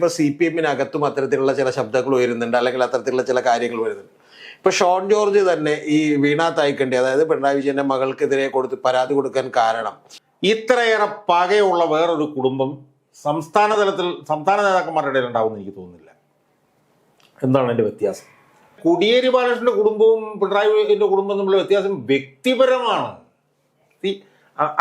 ഇപ്പോൾ CPM-നകത്തും അത്തരത്തിലുള്ള ചില ശബ്ദങ്ങൾ വരുന്നുണ്ട്, അല്ലെങ്കിൽ അത്തരത്തിലുള്ള ചില കാര്യങ്ങൾ വരുന്നുണ്ട്. ഇപ്പോൾ ഷോൺ ജോർജ് തന്നെ ഈ വീണ തായ്ക്കണ്ടി, അതായത് പിണറായി വിജയന്റെ മകൾക്കെതിരെ പരാതി കൊടുക്കാൻ കാരണം ഇത്രയേറെ പകയുള്ള വേറൊരു കുടുംബം സംസ്ഥാന നേതാക്കന്മാരുടെ ഇടയിൽ ഉണ്ടാവുമെന്ന് എനിക്ക് തോന്നുന്നില്ല. എന്താണ് അതിന്റെ വ്യത്യാസം? കോടിയേരി ബാലകൃഷ്ണന്റെ കുടുംബവും പിണറായിന്റെ കുടുംബവും തമ്മിലുള്ള വ്യത്യാസം വ്യക്തിപരമാണ്.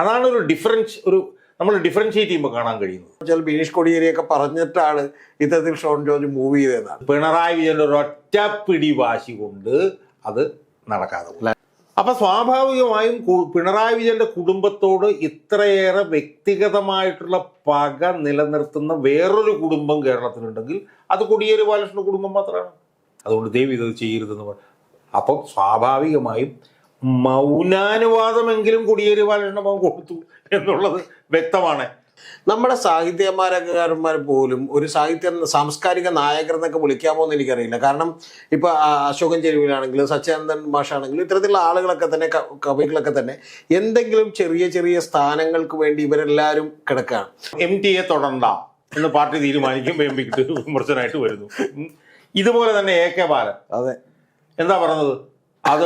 അതാണ് ഒരു നമ്മൾ ഡിഫറൻഷിയേറ്റ് ചെയ്യുമ്പോൾ കാണാൻ കഴിയുന്നത്. ബിനീഷ് കോടിയേരിയൊക്കെ പറഞ്ഞിട്ടാണ് ഇത്തരത്തിൽ ഷോൺ ജോർജ് മൂവ് ചെയ്തതെന്നാണ്. പിണറായി വിജയന്റെ ഒരു ഒറ്റപ്പിടി വാശി കൊണ്ട് അത് നടക്കാതെ. അപ്പൊ സ്വാഭാവികമായും പിണറായി വിജയന്റെ കുടുംബത്തോട് ഇത്രയേറെ വ്യക്തിഗതമായിട്ടുള്ള പക നിലനിർത്തുന്ന വേറൊരു കുടുംബം കേരളത്തിലുണ്ടെങ്കിൽ അത് കോടിയേരി ബാലകൃഷ്ണന്റെ കുടുംബം മാത്രമാണ്. അതുകൊണ്ട് ദയവ് ഇത് ചെയ്യരുതെന്ന് പറഞ്ഞു. അപ്പം സ്വാഭാവികമായും മൗനാനുവാദമെങ്കിലും കോടിയേരി ബാലകൃഷ്ണൻ കൊടുത്തു എന്നുള്ളത് വ്യക്തമാണ്. നമ്മുടെ സാഹിത്യകാരന്മാർ പോലും ഒരു സാംസ്കാരിക നായകർ എന്നൊക്കെ വിളിക്കാമോ എന്ന് എനിക്കറിയില്ല. കാരണം ഇപ്പൊ അശോകൻ ചെരുവിലാണെങ്കിലും സച്ചിദാനന്ദൻ മാഷാണെങ്കിലും ഇത്തരത്തിലുള്ള ആളുകളൊക്കെ തന്നെ, കവികളൊക്കെ തന്നെ എന്തെങ്കിലും ചെറിയ ചെറിയ സ്ഥാനങ്ങൾക്ക് വേണ്ടി ഇവരെല്ലാവരും കിടക്കുകയാണ്. MT തൊടണ്ട എന്ന് പാർട്ടി തീരുമാനിക്കുമ്പോൾ MP വിമർശനമായിട്ട് വരുന്നു. ഇതുപോലെ തന്നെ AK ബാലൻ അതെ എന്താ പറഞ്ഞത്? അത്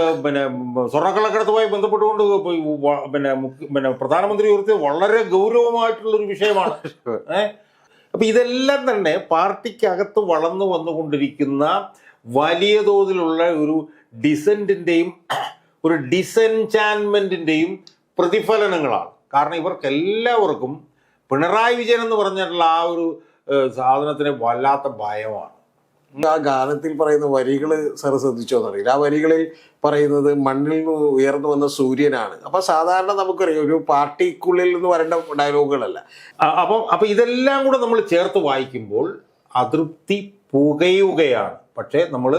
സ്വർണ്ണക്കള്ളക്കടത്തുമായി ബന്ധപ്പെട്ടുകൊണ്ട് പ്രധാനമന്ത്രി ഉയർത്തിയത് വളരെ ഗൗരവമായിട്ടുള്ളൊരു വിഷയമാണ്. അപ്പൊ ഇതെല്ലാം തന്നെ പാർട്ടിക്കകത്ത് വളർന്നു വന്നുകൊണ്ടിരിക്കുന്ന വലിയ തോതിലുള്ള ഒരു ഡിസെന്റിന്റെയും ഒരു ഡിസെൻചാൻമെന്റിന്റെയും പ്രതിഫലനങ്ങളാണ്. കാരണം ഇവർക്കെല്ലാവർക്കും പിണറായി വിജയൻ എന്ന് പറഞ്ഞിട്ടുള്ള ആ ഒരു സാധനത്തിന് വല്ലാത്ത ഭയമാണ്. ആ ഗാനത്തിൽ പറയുന്ന വരികൾ സാർ ശ്രദ്ധിച്ചോന്നറിയില്ല. ആ വരികളിൽ പറയുന്നത് മണ്ണിൽ നിന്ന് ഉയർന്നു വന്ന സൂര്യനാണ്. അപ്പൊ സാധാരണ നമുക്കറിയാം ഒരു പാർട്ടിക്കുള്ളിൽ നിന്ന് വരേണ്ട ഡയലോഗുകളല്ല. അപ്പൊ ഇതെല്ലാം കൂടെ നമ്മൾ ചേർത്ത് വായിക്കുമ്പോൾ അതൃപ്തി പുകയുകയാണ്. പക്ഷേ നമ്മൾ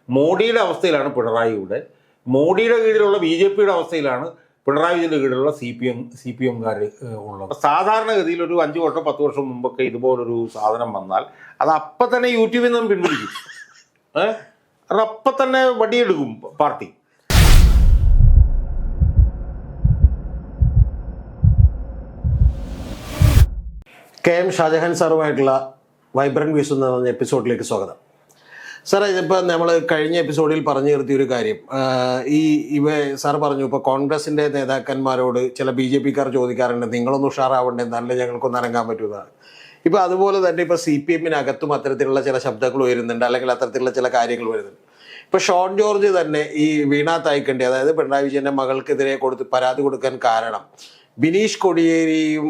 മോഡിയുടെ അവസ്ഥയിലാണ് പിണറായിയുടെ, മോഡിയുടെ കീഴിലുള്ള BJPയുടെ അവസ്ഥയിലാണ് പിണറായി വിജയന്റെ കീഴിലുള്ള CPM-കാർ ഉള്ളത്. സാധാരണഗതിയിൽ ഒരു 5 വർഷം 10 വർഷം മുമ്പൊക്കെ ഇതുപോലൊരു സാധനം വന്നാൽ അത് അപ്പം തന്നെ യൂട്യൂബിൽ നിന്നും പിൻവലിക്കും. അപ്പം തന്നെ വടിയെടുക്കും പാർട്ടി. KM ഷാജഹാൻ സാറുമായിട്ടുള്ള വൈബ്രന്റ് വ്യൂസ് എന്ന് പറഞ്ഞ എപ്പിസോഡിലേക്ക് സ്വാഗതം. സാറേ, ഇതിപ്പോൾ നമ്മൾ കഴിഞ്ഞ എപ്പിസോഡിൽ പറഞ്ഞു നിർത്തിയൊരു കാര്യം, സാർ പറഞ്ഞു ഇപ്പോൾ കോൺഗ്രസിൻ്റെ നേതാക്കന്മാരോട് ചില BJP-ക്കാർ ചോദിക്കാറുണ്ട്, നിങ്ങളൊന്ന് ഉഷാറാവണ്ടേ, എന്നാലേ ഞങ്ങൾക്കൊന്ന് ഇറങ്ങാൻ പറ്റുന്നതാണ്. ഇപ്പോൾ അതുപോലെ തന്നെ ഇപ്പോൾ CPM-നകത്തും അത്തരത്തിലുള്ള ചില ശബ്ദങ്ങൾ വരുന്നുണ്ട്, അല്ലെങ്കിൽ അത്തരത്തിലുള്ള ചില കാര്യങ്ങൾ വരുന്നുണ്ട്. ഇപ്പോൾ ഷോൺ ജോർജ് തന്നെ ഈ വീണ തായ്ക്കണ്ടി, അതായത് പിണറായി വിജയന്റെ മകൾക്കെതിരെ പരാതി കൊടുക്കാൻ കാരണം ബിനീഷ് കോടിയേരിയും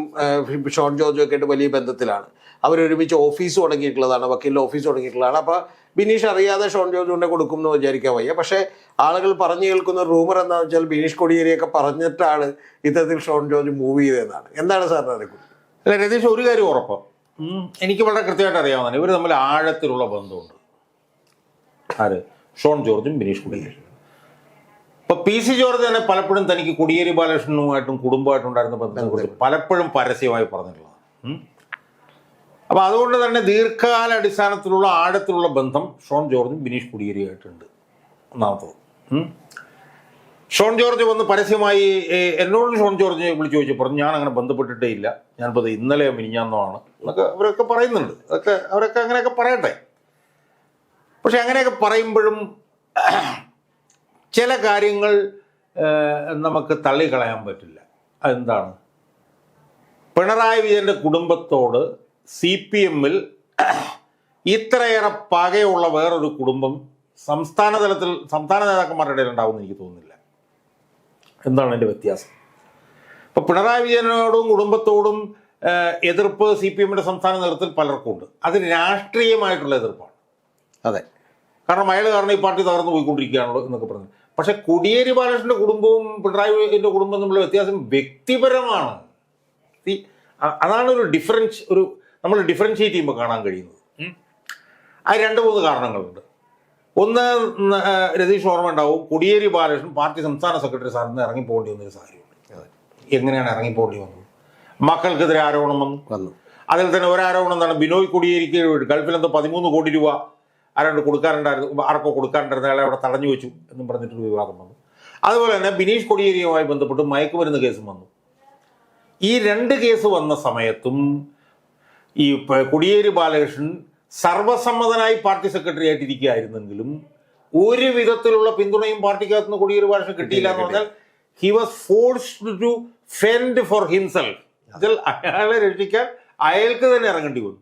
ഷോൺ ജോർജും ഒക്കെ ആയിട്ട് വലിയ ബന്ധത്തിലാണ്. അവരൊരുമിച്ച് ഓഫീസ് തുടങ്ങിയിട്ടുള്ളതാണ്, വക്കീലിൻ്റെ ഓഫീസ് തുടങ്ങിയിട്ടുള്ളതാണ്. അപ്പോൾ ബിനീഷ് അറിയാതെ ഷോൺ ജോർജ് കൊണ്ട് കൊടുക്കും എന്ന് വിചാരിക്കാൻ വയ്യ. പക്ഷേ ആളുകൾ പറഞ്ഞു കേൾക്കുന്ന റൂമർ എന്താണെന്ന് വെച്ചാൽ ബിനീഷ് കോടിയേരിയൊക്കെ പറഞ്ഞിട്ടാണ് ഇത്തരത്തിൽ ഷോൺ ജോർജ് മൂവ് ചെയ്തതെന്നാണ്. എന്താണ് സാറിന് അറിയിക്കുന്നത്? അല്ല രതീഷ്, ഒരു കാര്യം ഉറപ്പ് എനിക്ക് വളരെ കൃത്യമായിട്ട് അറിയാവുന്നതാണ്. ഇവർ തമ്മിൽ ആഴത്തിലുള്ള ബന്ധമുണ്ട്. ആര്? ഷോൺ ജോർജും ബിനീഷ് കോടിയേരിയും. ഇപ്പൊ PC ജോർജ് തന്നെ പലപ്പോഴും തനിക്ക് കോടിയേരി ബാലകൃഷ്ണനുമായിട്ടും കുടുംബമായിട്ടുണ്ടായിരുന്ന ബന്ധത്തെക്കുറിച്ച് പലപ്പോഴും പരസ്യമായി പറഞ്ഞിട്ടുള്ളതാണ്. അപ്പൊ അതുകൊണ്ട് തന്നെ ദീർഘകാല അടിസ്ഥാനത്തിലുള്ള ആഴത്തിലുള്ള ബന്ധം ഷോൺ ജോർജും ബിനീഷ് കോടിയേരിയായിട്ടുണ്ട്. ഒന്നാമത്തത്. ഷോൺ ജോർജ് വന്ന് പരസ്യമായി എന്നോട് ഷോൺ ജോർജ് വിളിച്ചു ചോദിച്ചു പറഞ്ഞു, ഞാൻ അങ്ങനെ ബന്ധപ്പെട്ടിട്ടേ ഇല്ല, ഞാനിപ്പോൾ ഇന്നലെ മിനിഞ്ഞാന്നമാണ് എന്നൊക്കെ അവരൊക്കെ പറയുന്നുണ്ട്. അവരൊക്കെ അങ്ങനെയൊക്കെ പറയട്ടെ. പക്ഷെ അങ്ങനെയൊക്കെ പറയുമ്പോഴും ചില കാര്യങ്ങൾ നമുക്ക് തള്ളിക്കളയാൻ പറ്റില്ല. അതെന്താണ്? പിണറായി വിജയന്റെ കുടുംബത്തോട് CPM-ൽ ഇത്രയേറെ പകയുള്ള വേറൊരു കുടുംബം സംസ്ഥാന നേതാക്കന്മാരുടെ ഇടയിൽ ഉണ്ടാവുമെന്ന് എനിക്ക് തോന്നുന്നില്ല. എന്താണ് അതിൻ്റെ വ്യത്യാസം? ഇപ്പൊ പിണറായി വിജയനോടും കുടുംബത്തോടും എതിർപ്പ് CPM-ന്റെ സംസ്ഥാന നേതൃത്വത്തിൽ പലർക്കും ഉണ്ട്. അത് രാഷ്ട്രീയമായിട്ടുള്ള എതിർപ്പാണ്. അതെ, കാരണം അയാൾ കാരണം ഈ പാർട്ടി തകർന്നു പോയിക്കൊണ്ടിരിക്കുകയാണല്ലോ എന്നൊക്കെ പറഞ്ഞു. പക്ഷെ കോടിയേരി ബാലകൃഷ്ണന്റെ കുടുംബവും പിണറായി വിജയന്റെ കുടുംബം തമ്മിലുള്ള വ്യത്യാസം വ്യക്തിപരമാണ്. അതാണ് നമ്മൾ ഡിഫറൻഷിയേറ്റ് ചെയ്യുമ്പോൾ കാണാൻ കഴിയുന്നത്. അത് 2-3 കാരണങ്ങളുണ്ട്. ഒന്ന്, രതീഷ് ഓർമ്മ ഉണ്ടാവും, കോടിയേരി ബാലകൃഷ്ണൻ പാർട്ടി സംസ്ഥാന സെക്രട്ടറി സ്ഥാനത്ത് ഇറങ്ങിപ്പോകേണ്ടി വന്നൊരു സാഹചര്യമുണ്ട്. എങ്ങനെയാണ് ഇറങ്ങിപ്പോകേണ്ടി വന്നത്? മക്കൾക്കെതിരെ ആരോപണം വന്നു. അതിൽ തന്നെ ഒരു ആരോപണം എന്താണ്, ബിനോയ് കോടിയേരിക്ക് ഗൾഫിലെന്തോ 13 കോടി രൂപ ആരോട് കൊടുക്കാറുണ്ടായിരുന്നു, ആർക്കോ കൊടുക്കാറുണ്ടായിരുന്ന അയാളെ അവിടെ തടഞ്ഞു വെച്ചു എന്നും പറഞ്ഞിട്ടൊരു വിവാദം വന്നു. അതുപോലെ തന്നെ ബിനീഷ് കോടിയേരിയുമായി ബന്ധപ്പെട്ട് മയക്കുമരുന്ന് കേസും വന്നു. ഈ 2 കേസ് വന്ന സമയത്തും ഈ കോടിയേരി ബാലകൃഷ്ണൻ സർവസമ്മതനായി പാർട്ടി സെക്രട്ടറി ആയിട്ടിരിക്കുകയായിരുന്നെങ്കിലും ഒരു വിധത്തിലുള്ള പിന്തുണയും പാർട്ടിക്കകത്ത് നിന്ന് കോടിയേരി ബാലകൃഷ്ണൻ കിട്ടിയില്ല എന്ന് പറഞ്ഞാൽ he was forced to fend for himself. ഇതിൽ അയാളെ രക്ഷിക്കാൻ അയാൾക്ക് തന്നെ ഇറങ്ങേണ്ടി വന്നു.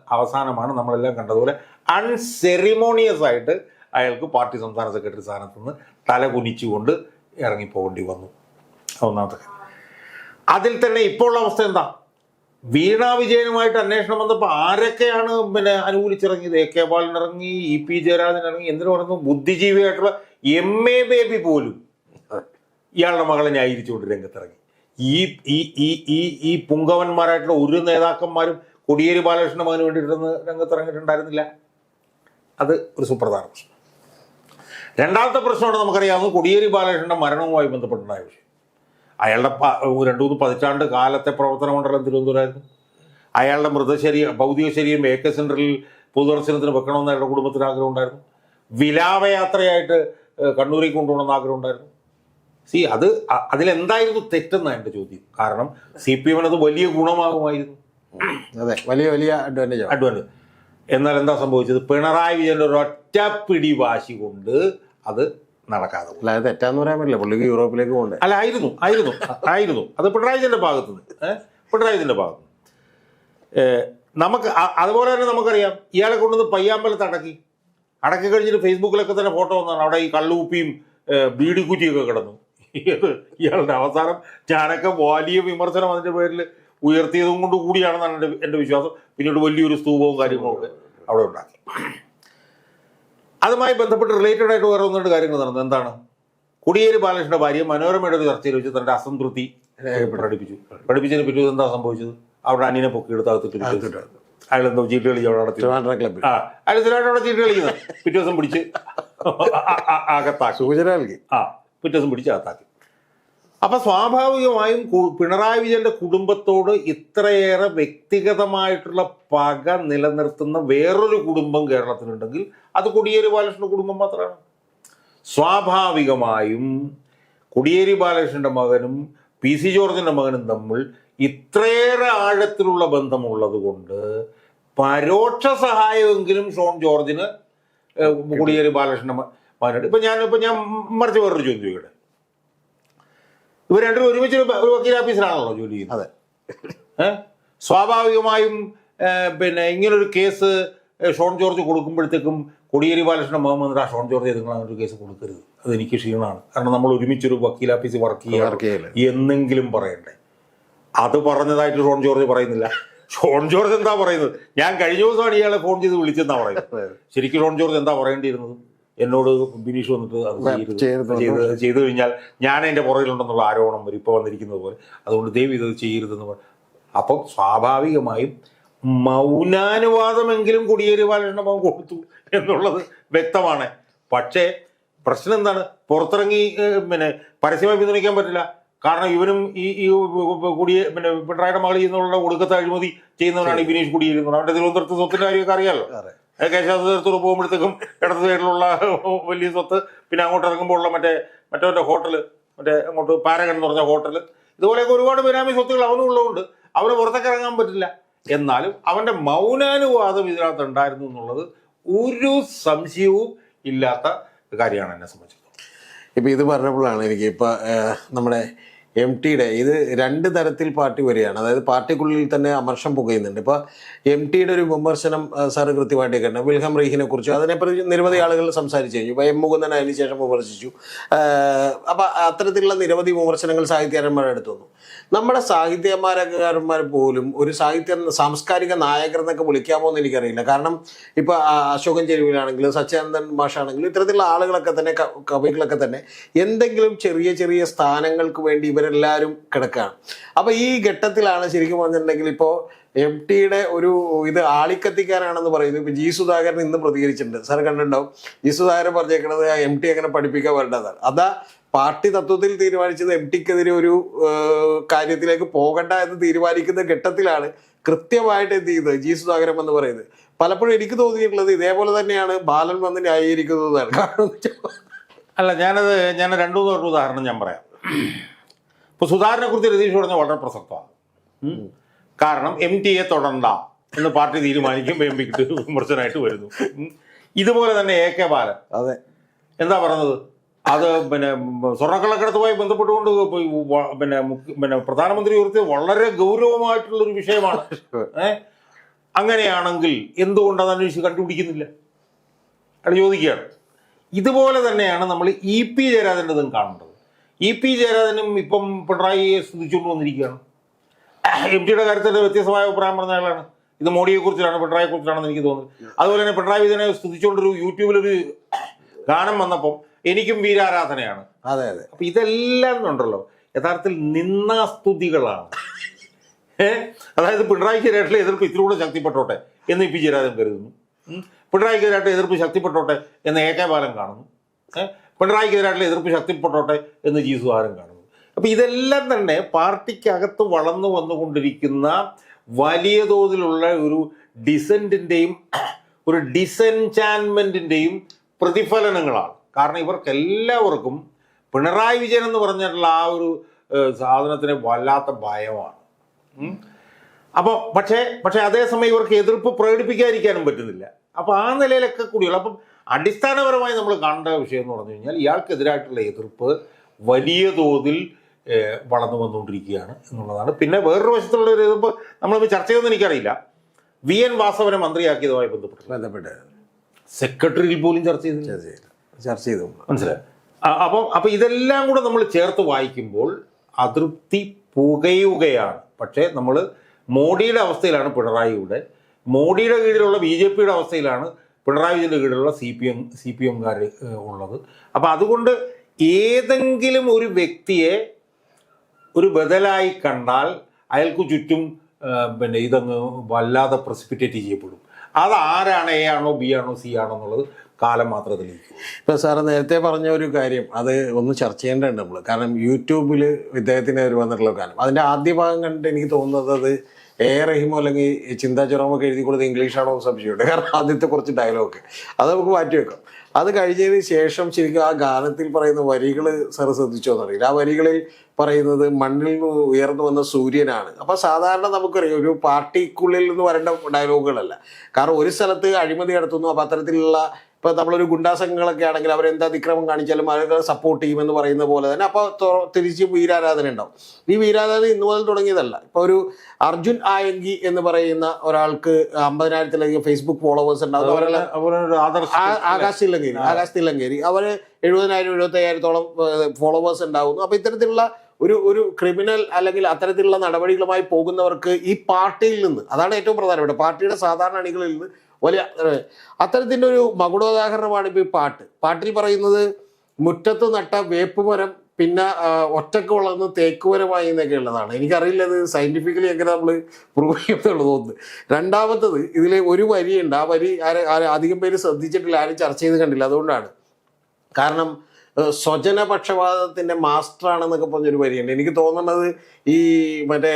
അവസാനമാണ് നമ്മളെല്ലാം കണ്ടതുപോലെ അൺസെറിമോണിയസ് ആയിട്ട് അയാൾക്ക് പാർട്ടി സംസ്ഥാന സെക്രട്ടറി സ്ഥാനത്ത് നിന്ന് തല കുനിച്ചുകൊണ്ട് ഇറങ്ങിപ്പോകേണ്ടി വന്നു. ഒന്നാമത്തെ കാര്യം. അതിൽ തന്നെ ഇപ്പോൾ ഉള്ള അവസ്ഥ എന്താ? വീണ വിജയനുമായിട്ട് അന്വേഷണം വന്നപ്പോൾ ആരൊക്കെയാണ് അനുകൂലിച്ചിറങ്ങിയത്? എ കെ ബാലൻ ഇറങ്ങി, ഇ പി ജയരാജൻ ഇറങ്ങി, എന്തിനു പറയുന്നു ബുദ്ധിജീവിയായിട്ടുള്ള MA ബേബി പോലും ഇയാളുടെ മകളെ ന്യായീകരിച്ചുകൊണ്ട് രംഗത്തിറങ്ങി. ഈ പുങ്കവന്മാരായിട്ടുള്ള ഒരു നേതാക്കന്മാരും കോടിയേരി ബാലകൃഷ്ണന്റെ മകന് വേണ്ടിയിട്ടൊന്ന് രംഗത്തിറങ്ങിയിട്ടുണ്ടായിരുന്നില്ല. അത് ഒരു സുപ്രധാന പ്രശ്നം. രണ്ടാമത്തെ പ്രശ്നമാണ് നമുക്കറിയാവുന്നത് കോടിയേരി ബാലകൃഷ്ണന്റെ മരണവുമായി ബന്ധപ്പെട്ടുണ്ടായ വിഷയം. അയാളുടെ 2-3 പതിറ്റാണ്ട് കാലത്തെ പ്രവർത്തന മണ്ഡലം തിരുവനന്തപുരമായിരുന്നു. അയാളുടെ ഭൗതിക ശരീരം AK സെന്ററിൽ പൊതുദർശനത്തിന് വെക്കണമെന്ന് അയാളുടെ കുടുംബത്തിന് ആഗ്രഹം ഉണ്ടായിരുന്നു. വിലാപയാത്രയായിട്ട് കണ്ണൂരിൽ കൊണ്ടുപോകണമെന്ന് ആഗ്രഹം ഉണ്ടായിരുന്നു. അതിലെന്തായിരുന്നു തെറ്റെന്നാണ് എൻ്റെ ചോദ്യം. കാരണം CPM അത് വലിയ ഗുണമാകുമായിരുന്നു. അതെ, വലിയ അഡ്വാൻറ്റേജ്. എന്നാൽ എന്താ സംഭവിച്ചത്? പിണറായി വിജയൻ്റെ ഒരു ഒറ്റപ്പിടി വാശി കൊണ്ട് അത് നടക്കാതെ. അല്ല, അത് തെറ്റാന്ന് പറയാൻ പറ്റില്ല. പുള്ളിക്ക് യൂറോപ്പിലേക്ക് പോകണ്ടേ? അല്ല, ആയിരുന്നു. അത് പിണറായി വിജയൻ്റെ ഭാഗത്തുനിന്ന് നമുക്ക് അതുപോലെ തന്നെ നമുക്കറിയാം ഇയാളെ കൊണ്ടുവന്ന് പയ്യാമ്പലത്ത് അടക്കി കഴിഞ്ഞിട്ട് ഫേസ്ബുക്കിലൊക്കെ തന്നെ ഫോട്ടോ വന്നതാണ്. അവിടെ ഈ കള്ളുകുപ്പിയും ബീഡിക്കുറ്റിയൊക്കെ കിടന്നു. ഇയാളുടെ അവസാനം ഞാനൊക്കെ വലിയ വിമർശനം അതിൻ്റെ പേരിൽ ഉയർത്തിയതും കൊണ്ട് കൂടിയാണെന്നാണ് എൻ്റെ വിശ്വാസം. പിന്നീട് വലിയൊരു സ്തൂപവും കാര്യങ്ങളൊക്കെ അവിടെ ഉണ്ടാക്കി. അതുമായി ബന്ധപ്പെട്ട് റിലേറ്റഡ് ആയിട്ട് വേറെ 1-2 കാര്യങ്ങൾ നടന്നു. എന്താണ്? കോടിയേരി ബാലകൃഷ്ണന്റെ ഭാര്യ മനോരമയുടെ ഒരു ചർച്ചയിൽ വെച്ച് തന്റെ അസംതൃപ്തി പഠിപ്പിച്ചതിന് പിറ്റേ എന്താ സംഭവിച്ചത്? അവിടെ അനിയനെ പൊക്കിയെടുത്ത് അകത്തിട്ട് അയാൾ എന്തോ ചീട്ട് കളിച്ച് അവിടെ അയാൾ സ്ഥിരമായിട്ട് അവിടെ ചീട്ട് കളിക്കുന്നത്. പിറ്റേ ദിവസം പിടിച്ച് അകത്താക്കി. സൂചന നൽകി. പിറ്റേ ദിവസം പിടിച്ച് അകത്താക്കി. അപ്പൊ സ്വാഭാവികമായും പിണറായി വിജയന്റെ കുടുംബത്തോട് ഇത്രയേറെ വ്യക്തിഗതമായിട്ടുള്ള പക നിലനിർത്തുന്ന വേറൊരു കുടുംബം കേരളത്തിലുണ്ടെങ്കിൽ അത് കോടിയേരി ബാലകൃഷ്ണന്റെ കുടുംബം മാത്രമാണ്. സ്വാഭാവികമായും കോടിയേരി ബാലകൃഷ്ണന്റെ മകനും PC ജോർജിന്റെ മകനും തമ്മിൽ ഇത്രയേറെ ആഴത്തിലുള്ള ബന്ധമുള്ളത് കൊണ്ട് പരോക്ഷ സഹായമെങ്കിലും ഷോൺ ജോർജിന് കോടിയേരി ബാലകൃഷ്ണന്റെ മകനുണ്ട്. ഇപ്പൊ ഞാൻ മറിച്ച് വേറൊരു ചോദ്യം ചോദിക്കട്ടെ. ഇവർ രണ്ടും ഒരുമിച്ച് ഒരു വക്കീൽ ഓഫീസിലാണല്ലോ ജോലി ചെയ്യുന്നത്. സ്വാഭാവികമായും ഇങ്ങനൊരു കേസ് ഷോൺ ജോർജ് കൊടുക്കുമ്പോഴത്തേക്കും കോടിയേരി ബാലകൃഷ്ണൻ മുഹമ്മദ് ഷോൺ ജോർജ് നിങ്ങൾ അങ്ങനെ ഒരു കേസ് കൊടുക്കരുത്, അതെനിക്ക് ക്ഷീണമാണ്, കാരണം നമ്മൾ ഒരുമിച്ചൊരു വക്കീൽ ഓഫീസിൽ വർക്ക് ചെയ്യുക എന്നെങ്കിലും പറയണ്ടേ. അത് പറഞ്ഞതായിട്ട് ഷോൺ ജോർജ് പറയുന്നില്ല. ഷോൺ ജോർജ് എന്താ പറയുന്നത്? ഞാൻ കഴിഞ്ഞ ദിവസമാണ് ഇയാളെ ഫോൺ ചെയ്ത് വിളിച്ചെന്നാ പറയുന്നത്. ശരിക്കും ഷോൺ ജോർജ് എന്താ പറയേണ്ടിയിരുന്നത്? എന്നോട് ബിനീഷ് വന്നിട്ട് അത് ചെയ്തു കഴിഞ്ഞാൽ ഞാൻ അതിൻ്റെ പുറകിലുണ്ടെന്നുള്ള ആരോപണം വരും, ഇപ്പോൾ വന്നിരിക്കുന്നത് പോലെ. അതുകൊണ്ട് ദയവ് ഇത് ചെയ്യരുതെന്ന് പറയും. അപ്പം സ്വാഭാവികമായും മൗനാനുവാദമെങ്കിലും കോടിയേരി ബാലകൃഷ്ണൻ കൊടുത്തു എന്നുള്ളത് വ്യക്തമാണ്. പക്ഷേ പ്രശ്നം എന്താണ്? പുറത്തിറങ്ങി പരസ്യമായി പിന്തുണയ്ക്കാൻ പറ്റില്ല. കാരണം ഇവനും ഈ പിണറായിയുടെ മകൾ ചെയ്യുന്നുള്ള ഒടുക്കത്തെ അഴിമതി ചെയ്യുന്നവനാണ് ഈ ബിനീഷ് കോടിയേരി. അവൻ്റെ തിരുവനന്തപുരത്ത് സ്വത്തിൻ്റെ കാര്യമൊക്കെ അറിയാമല്ലോ. കേശവതീരത്തോട് പോകുമ്പോഴത്തേക്കും ഇടത് സൈഡിലുള്ള വലിയ സ്വത്ത്, പിന്നെ അങ്ങോട്ട് ഇറങ്ങുമ്പോഴുള്ള മറ്റവൻ്റെ ഹോട്ടൽ, അങ്ങോട്ട് പാരഗൺ എന്ന് പറഞ്ഞ ഹോട്ടൽ, ഇതുപോലെയൊക്കെ ഒരുപാട് ബിനാമി സ്വത്തുകൾ അവനും ഉള്ളതുകൊണ്ട് അവന് പുറത്തേക്ക് ഇറങ്ങാൻ പറ്റില്ല. എന്നാലും അവൻ്റെ മൗനാനുവാദം ഇതിനകത്ത് ഉണ്ടായിരുന്നു എന്നുള്ളത് ഒരു സംശയവും ഇല്ലാത്ത കാര്യമാണ് എന്നെ സംബന്ധിച്ചിടത്തോളം. ഇപ്പം ഇത് പറഞ്ഞപ്പോഴാണ് എനിക്ക് നമ്മുടെ MTയുടെ ഇത് 2 തരത്തിൽ പാർട്ടി വരികയാണ്. അതായത് പാർട്ടിക്കുള്ളിൽ തന്നെ അമർഷം പുകയുന്നുണ്ട്. ഇപ്പോൾ MTയുടെ ഒരു വിമർശനം സാറ് കൃത്യമായിട്ട് കേട്ടോ, വിൽഹം റീഹിനെ കുറിച്ച് അതിനെപ്പറ്റി നിരവധി ആളുകൾ സംസാരിച്ചു കഴിഞ്ഞു. ഇപ്പോൾ M മുകുന്ദൻ അതിന് ശേഷം വിമർശിച്ചു. അപ്പം അത്തരത്തിലുള്ള നിരവധി വിമർശനങ്ങൾ സാഹിത്യകാരന്മാരുടെ അടുത്ത് വന്നു. നമ്മുടെ സാഹിത്യകാരന്മാർ പോലും ഒരു സാംസ്കാരിക നായകർ എന്നൊക്കെ വിളിക്കാമോ എന്ന് എനിക്കറിയില്ല. കാരണം ഇപ്പോൾ അശോകൻ ചെരുവിലാണെങ്കിലും സച്ചിദാനന്ദൻ മാഷാണെങ്കിലും ഇത്തരത്തിലുള്ള ആളുകളൊക്കെ തന്നെ, കവികളൊക്കെ തന്നെ എന്തെങ്കിലും ചെറിയ സ്ഥാനങ്ങൾക്ക് വേണ്ടി ഇവരെല്ലാവരും കിടക്കുകയാണ്. അപ്പോൾ ഈ ഘട്ടത്തിലാണ് ശരിക്കും പറഞ്ഞിട്ടുണ്ടെങ്കിൽ ഇപ്പോൾ MTയുടെ ഒരു ഇത് ആളിക്കത്തിക്കാനാണെന്ന് പറയുന്നത്. ഇപ്പോൾ G സുധാകരൻ ഇന്ന് പ്രതികരിച്ചിട്ടുണ്ട്. സാർ കണ്ടിട്ടുണ്ടാവും. G സുധാകരൻ പറഞ്ഞേക്കുന്നത് MT അങ്ങനെ പഠിപ്പിക്കാൻ വരേണ്ടതാണ്. അതാ പാർട്ടി തത്വത്തിൽ തീരുമാനിച്ചത് MTക്കെതിരെ ഒരു കാര്യത്തിലേക്ക് പോകണ്ട എന്ന് തീരുമാനിക്കുന്ന ഘട്ടത്തിലാണ് കൃത്യമായിട്ട് എന്ത് ചെയ്തത് G സുധാകരൻ എന്ന് പറയുന്നത്. പലപ്പോഴും എനിക്ക് തോന്നിയിട്ടുള്ളത് ഇതേപോലെ തന്നെയാണ് ബാലൻ വന്ന് ന്യായീകരിക്കുന്നതാണ്. അല്ല, ഞാൻ 2-3 ഉദാഹരണം ഞാൻ പറയാം. ഇപ്പോൾ സുധാകരനെ കുറിച്ച് രതീഷ് പറഞ്ഞ വളരെ പ്രസക്തമാണ്. കാരണം MTയെ തൊടണ്ട എന്ന് പാർട്ടി തീരുമാനിക്കും, എം പിക്ക് വിമർശനമായിട്ട് വരുന്നു. ഇതുപോലെ തന്നെ AK ബാലൻ അതെ എന്താ പറഞ്ഞത്, അത് സ്വർണ്ണക്കള്ളക്കടത്തുമായി ബന്ധപ്പെട്ടുകൊണ്ട് പ്രധാനമന്ത്രി ഉയർത്തിയത് വളരെ ഗൗരവമായിട്ടുള്ളൊരു വിഷയമാണ്. അങ്ങനെയാണെങ്കിൽ എന്തുകൊണ്ട് അത് അന്വേഷിച്ച് കണ്ടുപിടിക്കുന്നില്ല അത് ചോദിക്കുകയാണ്. ഇതുപോലെ തന്നെയാണ് നമ്മൾ EP ജയരാജൻ്റെതും കാണേണ്ടത്. EP ജയരാജനും ഇപ്പം പിണറായിയെ സ്തുതിച്ചുകൊണ്ട് വന്നിരിക്കുകയാണ്. MT കാര്യത്തിൽ വ്യത്യസ്തമായ അഭിപ്രായം പറഞ്ഞ ആളാണ്. ഇത് മോഡിയെക്കുറിച്ചാണ്, പിണറായിയെക്കുറിച്ചാണെന്ന് എനിക്ക് തോന്നുന്നത്. അതുപോലെ തന്നെ പിണറായി വിജയനെ സ്തുതിച്ചുകൊണ്ടൊരു യൂട്യൂബിലൊരു ഗാനം വന്നപ്പം എനിക്കും വീരാരാധനയാണ്. അതെ അതെ. അപ്പൊ ഇതെല്ലാം ഉണ്ടല്ലോ യഥാർത്ഥത്തിൽ നിന്നാസ്തുതികളാണ്. അതായത് പിണറായിക്കെതിരായിട്ടുള്ള എതിർപ്പ് ഇത്തിരി ശക്തിപ്പെട്ടോട്ടെ എന്ന് EP ജയരാജൻ കരുതുന്നു. പിണറായിക്കെതിരായിട്ട് എതിർപ്പ് ശക്തിപ്പെട്ടോട്ടെ എന്ന് AK ബാലൻ കാണുന്നു. പിണറായിക്കെതിരായിട്ടുള്ള എതിർപ്പ് ശക്തിപ്പെട്ടോട്ടെ എന്ന് G സുധാകരൻ കാണുന്നു. അപ്പൊ ഇതെല്ലാം തന്നെ പാർട്ടിക്കകത്ത് വളർന്നു വന്നുകൊണ്ടിരിക്കുന്ന വലിയ തോതിലുള്ള ഒരു ഡിസെന്റിന്റെയും ഒരു ഡിസെൻചാൻമെന്റിന്റെയും പ്രതിഫലനങ്ങളാണ്. കാരണം ഇവർക്കെല്ലാവർക്കും പിണറായി വിജയൻ എന്ന് പറഞ്ഞിട്ടുള്ള ആ ഒരു സാധനത്തിന് വല്ലാത്ത ഭയമാണ്. അപ്പോൾ പക്ഷേ അതേസമയം ഇവർക്ക് എതിർപ്പ് പ്രകടിപ്പിക്കാതിരിക്കാനും പറ്റുന്നില്ല. അപ്പോൾ ആ നിലയിലൊക്കെ കൂടിയുള്ള അപ്പം അടിസ്ഥാനപരമായി നമ്മൾ കാണേണ്ട വിഷയം എന്ന് പറഞ്ഞു കഴിഞ്ഞാൽ ഇയാൾക്കെതിരായിട്ടുള്ള എതിർപ്പ് വലിയ തോതിൽ വളർന്നു വന്നുകൊണ്ടിരിക്കുകയാണ് എന്നുള്ളതാണ്. പിന്നെ വേറൊരു വശത്തുള്ള ഒരു എതിർപ്പ് നമ്മളിപ്പോൾ ചർച്ച ചെയ്തെന്ന് എനിക്കറിയില്ല. VN വാസവനെ മന്ത്രിയാക്കിയതുമായി ബന്ധപ്പെട്ട് സെക്രട്ടറിയിൽ പോലും ചർച്ച ചെയ്തു മനസ്സിലായി. അപ്പം ഇതെല്ലാം കൂടെ നമ്മൾ ചേർത്ത് വായിക്കുമ്പോൾ അതൃപ്തി പുകയുകയാണ്. പക്ഷേ നമ്മൾ മോഡിയുടെ അവസ്ഥയിലാണ് പിണറായിയുടെ, മോഡിയുടെ കീഴിലുള്ള BJPയുടെ അവസ്ഥയിലാണ് പിണറായി വിജയൻ്റെ കീഴിലുള്ള CPM-കാർ ഉള്ളത്. അപ്പം അതുകൊണ്ട് ഏതെങ്കിലും ഒരു വ്യക്തിയെ ഒരു ബദലായി കണ്ടാൽ അയാൾക്ക് ചുറ്റും ഇതങ്ങ് വല്ലാതെ പ്രസിപ്പിറ്റേറ്റ് ചെയ്യപ്പെടും. അത് ആരാണ്, A ആണോ B ആണോ C ആണോ എന്നുള്ളത് കാലം മാത്രം തെളിയിക്കും. ഇപ്പം സാറ് നേരത്തെ പറഞ്ഞ ഒരു കാര്യം അത് ഒന്ന് ചർച്ച ചെയ്യേണ്ടതുണ്ട് നമ്മൾ. കാരണം യൂട്യൂബിൽ ഇദ്ദേഹത്തിന് ഒരു വന്നിട്ടുള്ള കാര്യം, അതിൻ്റെ ആദ്യ ഭാഗം കണ്ടിട്ട് എനിക്ക് തോന്നുന്നത് അത് A റഹീമോ അല്ലെങ്കിൽ ചിന്താ ചെറോമൊക്കെ എഴുതി കൊടുത്ത് ഇംഗ്ലീഷാണോ എന്ന് സംശയമുണ്ട്. കാരണം ആദ്യത്തെ കുറച്ച് ഡയലോഗ് അത് നമുക്ക് മാറ്റി വെക്കാം. അത് കഴിഞ്ഞതിന് ശേഷം ശരിക്കും ആ ഗാനത്തിൽ പറയുന്ന വരികൾ സാറ് ശ്രദ്ധിച്ചോന്നറിയില്ല. ആ വരികളിൽ പറയുന്നത് മണ്ണിൽ നിന്ന് ഉയർന്നു വന്ന സൂര്യനാണ്. അപ്പോൾ സാധാരണ നമുക്കറിയാം ഒരു പാർട്ടിക്കുള്ളിൽ നിന്ന് വരേണ്ട ഡയലോഗുകളല്ല. കാരണം ഒരു സ്ഥലത്ത് അഴിമതി നടത്തുന്നു, അപ്പോൾ അത്തരത്തിലുള്ള ഇപ്പോൾ നമ്മളൊരു ഗുണ്ടാ സംഘങ്ങളൊക്കെ ആണെങ്കിൽ അവരെന്ത് അതിക്രമം കാണിച്ചാലും അവരെ സപ്പോർട്ട് ചെയ്യുമെന്ന് പറയുന്ന പോലെ തന്നെ അപ്പോൾ തിരിച്ച് വീരാരാധന ഉണ്ടാവും. ഈ വീരാരാധന ഇന്നു മുതൽ തുടങ്ങിയതല്ല. ഇപ്പോൾ ഒരു അർജുൻ ആയങ്കി എന്ന് പറയുന്ന ഒരാൾക്ക് 50,000-ലധികം ഫേസ്ബുക്ക് ഫോളോവേഴ്സ് ഉണ്ടാവും. ആകാശ് തില്ലങ്കേരി അവർ 70,000-75,000-ഓളം ഫോളോവേഴ്സ് ഉണ്ടാവുന്നു. അപ്പോൾ ഇത്തരത്തിലുള്ള ഒരു ക്രിമിനൽ അല്ലെങ്കിൽ അത്തരത്തിലുള്ള നടപടികളുമായി പോകുന്നവർക്ക് ഈ പാർട്ടിയിൽ നിന്ന്, അതാണ് ഏറ്റവും പ്രധാനപ്പെട്ട, പാർട്ടിയുടെ സാധാരണ അണികളിൽ നിന്ന് വലിയ അത്തരത്തിൻ്റെ ഒരു മകുടോദാഹരണമാണ് ഇപ്പോൾ ഈ പാട്ടിൽ പറയുന്നത് മുറ്റത്ത് നട്ട വേപ്പുമരം പിന്നെ ഒറ്റക്ക് വളർന്ന് തേക്കുമരമായി എന്നൊക്കെ ഉള്ളതാണ്. എനിക്കറിയില്ല ഇത് സയന്റിഫിക്കലി എങ്ങനെ നമ്മൾ പ്രൂവ് ചെയ്യുന്നുള്ളത് തോന്നുന്നു. രണ്ടാമത്തത് ഇതിൽ ഒരു വരിയുണ്ട്, ആ വരി അധികം പേര് ശ്രദ്ധിച്ചിട്ടില്ല, ആരും ചർച്ച ചെയ്ത് കണ്ടില്ല. അതുകൊണ്ടാണ്, കാരണം സ്വജനപക്ഷപാതത്തിൻ്റെ മാസ്റ്ററാണെന്നൊക്കെ പറഞ്ഞൊരു വരിയുണ്ട്. എനിക്ക് തോന്നുന്നത് ഈ മറ്റേ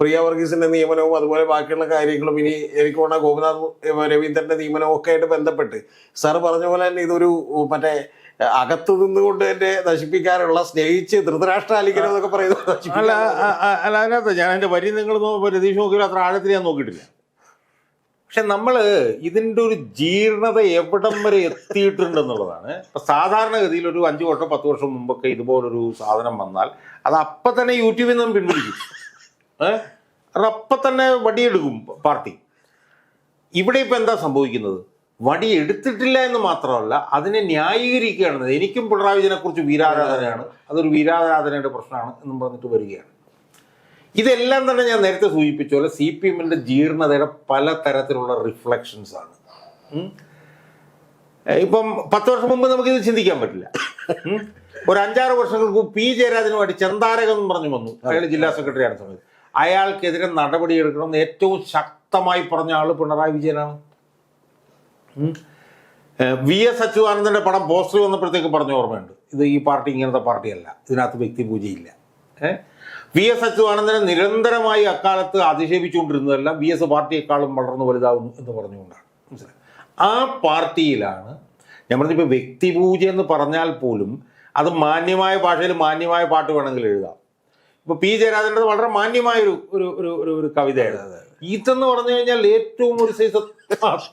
പ്രിയ വർഗീസിന്റെ നിയമനവും അതുപോലെ ബാക്കിയുള്ള കാര്യങ്ങളും ഇനി എനിക്ക് തോന്നുന്ന ഗോപിനാഥ് രവീന്ദ്രന്റെ നിയമനവും ഒക്കെ ആയിട്ട് ബന്ധപ്പെട്ട് സാറ് പറഞ്ഞ പോലെ തന്നെ ഇതൊരു മറ്റേ അകത്തു നിന്നുകൊണ്ട് തന്നെ നശിപ്പിക്കാനുള്ള സ്നേഹിച്ച് ധൃതരാഷ്ട്രാലിക്കണം എന്നൊക്കെ പറയുന്നത്. അല്ല അതിനകത്ത് ഞാൻ എൻ്റെ വരി നിങ്ങൾ രതീഷ് നോക്കിയാൽ അത്ര ആഴത്തിൽ ഞാൻ നോക്കിയിട്ടില്ല. പക്ഷെ നമ്മൾ ഇതിൻ്റെ ഒരു ജീർണത എവിടം വരെ എത്തിയിട്ടുണ്ടെന്നുള്ളതാണ്. ഇപ്പം സാധാരണഗതിയിൽ ഒരു 5 വർഷം 10 വർഷം മുമ്പൊക്കെ ഇതുപോലൊരു സാധനം വന്നാൽ അത് അപ്പം തന്നെ യൂട്യൂബിൽ നിന്നും പിൻവലിക്കും. അപ്പം തന്നെ വടിയെടുക്കും പാർട്ടി. ഇവിടെ ഇപ്പം എന്താ സംഭവിക്കുന്നത്? വടി എടുത്തിട്ടില്ല എന്ന് മാത്രമല്ല അതിനെ ന്യായീകരിക്കുകയാണ്. എനിക്കും പിണറായി വിജയനെ കുറിച്ച് വീരാരാധനയാണ്, അതൊരു വീരാരാധനയുടെ പ്രശ്നമാണ് എന്നും പറഞ്ഞിട്ട് വരികയാണ്. ഇതെല്ലാം തന്നെ ഞാൻ നേരത്തെ സൂചിപ്പിച്ച പോലെ CPM-ന്റെ ജീർണതയുടെ പല തരത്തിലുള്ള റിഫ്ലക്ഷൻസ് ആണ്. ഇപ്പം 10 വർഷം മുമ്പ് നമുക്കിത് ചിന്തിക്കാൻ പറ്റില്ല. ഒരു 5-6 വർഷങ്ങൾക്ക് P ജയരാജനുമായിട്ട് ചെന്താരകം എന്ന് പറഞ്ഞു വന്നു. അയാൾ ജില്ലാ സെക്രട്ടറി ആണ് സമയത്ത്. അയാൾക്കെതിരെ നടപടിയെടുക്കണമെന്ന് ഏറ്റവും ശക്തമായി പറഞ്ഞ ആൾ പിണറായി വിജയനാണ്. VS അച്യുതാനന്ദന്റെ പടം പോസ്റ്റർ വന്നപ്പോഴത്തേക്ക് പറഞ്ഞ ഓർമ്മയുണ്ട്, ഇത് ഈ പാർട്ടി ഇങ്ങനത്തെ പാർട്ടിയല്ല, ഇതിനകത്ത് വ്യക്തിപൂജയില്ല. VS അച്യുതാനന്ദനെ നിരന്തരമായി അക്കാലത്ത് അധിക്ഷേപിച്ചുകൊണ്ടിരുന്നതെല്ലാം VS പാർട്ടിയെക്കാളും വളർന്നു വലുതാവുന്നു എന്ന് പറഞ്ഞുകൊണ്ടാണ്. മനസ്സിലായി? ആ പാർട്ടിയിലാണ് ഞാൻ പറഞ്ഞിപ്പോൾ വ്യക്തിപൂജ എന്ന് പറഞ്ഞാൽ പോലും അത് മാന്യമായ ഭാഷയിൽ മാന്യമായ പാട്ട് വേണമെങ്കിൽ എഴുതാം. ഇപ്പോൾ P ജയരാജൻ്റെ വളരെ മാന്യമായൊരു ഒരു കവിതയാണ്. ഇതെന്ന് പറഞ്ഞു കഴിഞ്ഞാൽ ഏറ്റവും ഒരു സൈസ്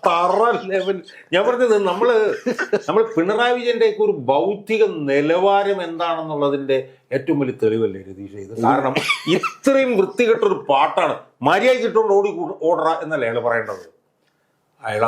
തറ ലെവൽ. ഞാൻ പറഞ്ഞത് നമ്മൾ പിണറായി വിജയന്റെ ഒക്കെ ഒരു ഭൗതിക നിലവാരം എന്താണെന്നുള്ളതിന്റെ ഏറ്റവും വലിയ തെളിവല്ലേ രതീഷ് ഇത്. കാരണം ഇത്രയും വൃത്തികെട്ടൊരു പാട്ടാണ്. മര്യാദ ഇട്ടുകൊണ്ട് ഓടറ എന്നല്ലേ അയാൾ പറയേണ്ടത്.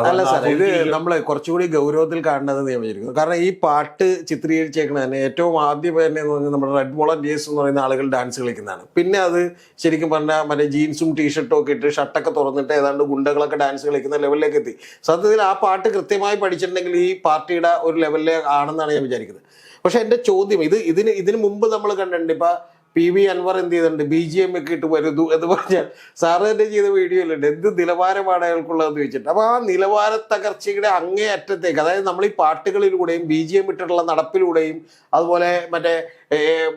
അല്ല സാർ, ഇത് നമ്മൾ കുറച്ചുകൂടി ഗൗരവത്തിൽ കാണേണ്ടത് നിയമിച്ചിരിക്കുന്നു. കാരണം ഈ പാട്ട് ചിത്രീകരിച്ചേക്കണ തന്നെ ഏറ്റവും ആദ്യം തന്നെ എന്ന് പറഞ്ഞാൽ നമ്മുടെ റെഡ് വോളണ്ടിയേഴ്സ് എന്ന് പറയുന്ന ആളുകൾ ഡാൻസ് കളിക്കുന്നതാണ്. പിന്നെ അത് ശരിക്കും പറഞ്ഞാൽ മറ്റേ ജീൻസും ടീഷർട്ടും ഒക്കെ ഇട്ട് ഷർട്ടൊക്കെ തുറന്നിട്ട് ഏതാണ്ട് ഗുണ്ടകളൊക്കെ ഡാൻസ് കളിക്കുന്ന ലെവലിലേക്ക് എത്തി. സത്യത്തിൽ ആ പാട്ട് കൃത്യമായി പഠിച്ചിട്ടുണ്ടെങ്കിൽ ഈ പാർട്ടിയുടെ ഒരു ലെവലിലെ ആണെന്നാണ് ഞാൻ വിചാരിക്കുന്നത്. പക്ഷെ എൻ്റെ ചോദ്യം ഇതിന് മുമ്പ് നമ്മൾ കണ്ടിട്ടുണ്ട്. ഇപ്പൊ PV അൻവർ എന്ത് ചെയ്തിട്ടുണ്ട്, BGM ഒക്കെ ഇട്ട് വരുന്നു എന്ന് പറഞ്ഞാൽ സാറ് തന്നെ ചെയ്ത വീഡിയോയിലുണ്ട് എന്ത് നിലവാരമാണ് അയാൾക്കുള്ളതെന്ന് ചോദിച്ചിട്ട്. അപ്പൊ ആ നിലവാര തകർച്ചയുടെ അങ്ങേ അറ്റത്തേക്ക്, അതായത് നമ്മൾ ഈ പാട്ടുകളിലൂടെയും BGM ഇട്ടിട്ടുള്ള നടപ്പിലൂടെയും അതുപോലെ മറ്റേ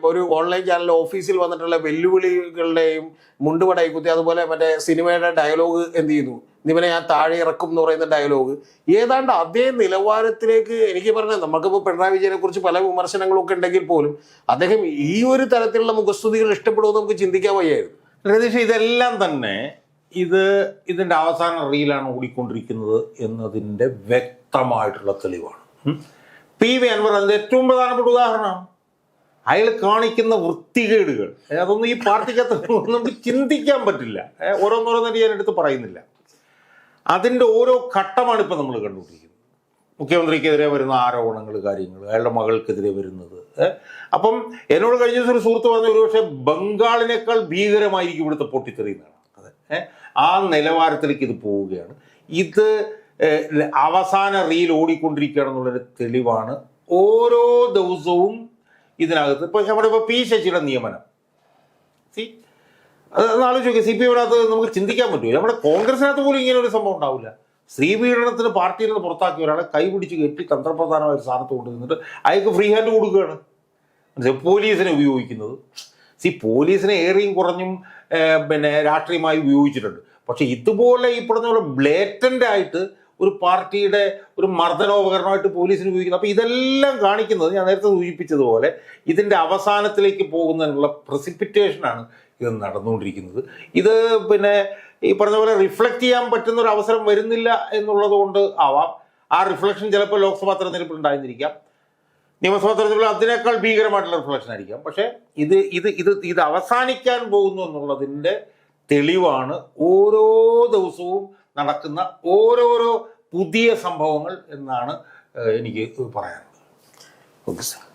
ഒരു ഓൺലൈൻ ചാനൽ ഓഫീസിൽ വന്നിട്ടുള്ള വെല്ലുവിളികളുടെയും മുണ്ടുപടയി കുത്തി, അതുപോലെ മറ്റേ സിനിമയുടെ ഡയലോഗ് എന്ത് ചെയ്യുന്നു, നിവനെ ഞാൻ താഴെ ഇറക്കും എന്ന് പറയുന്ന ഡയലോഗ് ഏതാണ്ട് അതേ നിലവാരത്തിലേക്ക്. എനിക്ക് പറഞ്ഞത് നമുക്കിപ്പോൾ പിണറായി വിജയനെ കുറിച്ച് പല വിമർശനങ്ങളൊക്കെ ഉണ്ടെങ്കിൽ പോലും അദ്ദേഹം ഈ ഒരു തരത്തിലുള്ള മുഖസ്തുതികൾ ഇഷ്ടപ്പെടുമെന്ന് നമുക്ക് ചിന്തിക്കാൻ വയ്യായിരുന്നു. രതീഷ്, ഇതെല്ലാം തന്നെ ഇതിന്റെ അവസാന റീലാണ് ഓടിക്കൊണ്ടിരിക്കുന്നത് എന്നതിന്റെ വ്യക്തമായിട്ടുള്ള തെളിവാണ്. PV അൻവർ അതിന്റെ ഏറ്റവും പ്രധാനപ്പെട്ട ഉദാഹരണമാണ്. അയാൾ കാണിക്കുന്ന വൃത്തികേടുകൾ അതൊന്നും ഈ പാർട്ടിക്കകത്ത് നമുക്ക് ചിന്തിക്കാൻ പറ്റില്ല. ഓരോന്നോരോന്നായിട്ട് ഞാൻ എടുത്ത് പറയുന്നില്ല. അതിൻ്റെ ഓരോ ഘട്ടമാണ് ഇപ്പം നമ്മൾ കണ്ടുകൊണ്ടിരിക്കുന്നത്. മുഖ്യമന്ത്രിക്കെതിരെ വരുന്ന ആരോപണങ്ങൾ, കാര്യങ്ങൾ, അയാളുടെ മകൾക്കെതിരെ വരുന്നത്. അപ്പം എന്നോട് കഴിഞ്ഞ ദിവസം ഒരു സുഹൃത്ത് പറഞ്ഞ ഒരുപക്ഷെ ബംഗാളിനേക്കാൾ ഭീകരമായിരിക്കും ഇവിടുത്തെ പൊട്ടിത്തെറിയുന്നതാണ്. അതെ, ആ നിലവാരത്തിലേക്ക് ഇത് പോവുകയാണ്. ഇത് അവസാന റീൽ ഓടിക്കൊണ്ടിരിക്കുകയാണെന്നുള്ളൊരു തെളിവാണ് ഓരോ ദിവസവും ഇതിനകത്ത്. ഇപ്പം നമ്മുടെ P ശശിയുടെ നിയമനം, അത് ആലോചിക്കുക. CPM-നകത്ത് നമുക്ക് ചിന്തിക്കാൻ പറ്റുമോ? നമ്മുടെ കോൺഗ്രസിനകത്ത് പോലും ഇങ്ങനെ ഒരു സംഭവം ഉണ്ടാവില്ല. സ്ത്രീപീഡനത്തിന് പാർട്ടിയിൽ നിന്ന് പുറത്താക്കിയ ഒരാളെ കൈപിടിച്ച് കെട്ടി തന്ത്രപ്രധാനമായ ഒരു സ്ഥാനത്ത് കൊണ്ടുവന്നിട്ട് അയാൾക്ക് ഫ്രീ ഹാൻഡ് കൊടുക്കുകയാണ്. പോലീസിനെ ഉപയോഗിക്കുന്നത്. പോലീസിനെ ഏറിയും കുറഞ്ഞും രാഷ്ട്രീയമായി ഉപയോഗിച്ചിട്ടുണ്ട്. പക്ഷെ ഇതുപോലെ ഈ പറഞ്ഞ പോലെ ബ്ലേറ്റൻ്റ് ആയിട്ട് ഒരു പാർട്ടിയുടെ ഒരു മർദ്ദനോപകരണമായിട്ട് പോലീസിന് ഉപയോഗിക്കുന്നത്. അപ്പോൾ ഇതെല്ലാം കാണിക്കുന്നത് ഞാൻ നേരത്തെ സൂചിപ്പിച്ചതുപോലെ ഇതിൻ്റെ അവസാനത്തിലേക്ക് പോകുന്നതിനുള്ള പ്രസിപ്പിറ്റേഷനാണ് ഇത് നടന്നുകൊണ്ടിരിക്കുന്നത്. ഇത് ഈ പറഞ്ഞ പോലെ റിഫ്ലക്റ്റ് ചെയ്യാൻ പറ്റുന്ന ഒരു അവസരം വരുന്നില്ല എന്നുള്ളത് കൊണ്ട് ആവാം. ആ റിഫ്ലക്ഷൻ ചിലപ്പോൾ ലോക്സഭാ തെരഞ്ഞെടുപ്പിൽ ഉണ്ടായിരുന്നിരിക്കാം, നിയമസഭാ തെരഞ്ഞെടുപ്പിൽ അതിനേക്കാൾ ഭീകരമായിട്ടുള്ള റിഫ്ലക്ഷൻ ആയിരിക്കാം. പക്ഷേ ഇത് അവസാനിക്കാൻ പോകുന്നു എന്നുള്ളതിൻ്റെ തെളിവാണ് ഓരോ ദിവസവും നടക്കുന്ന ഓരോരോ പുതിയ സംഭവങ്ങൾ എന്നാണ് എനിക്ക് പറയാനുള്ളത്. Okay sir.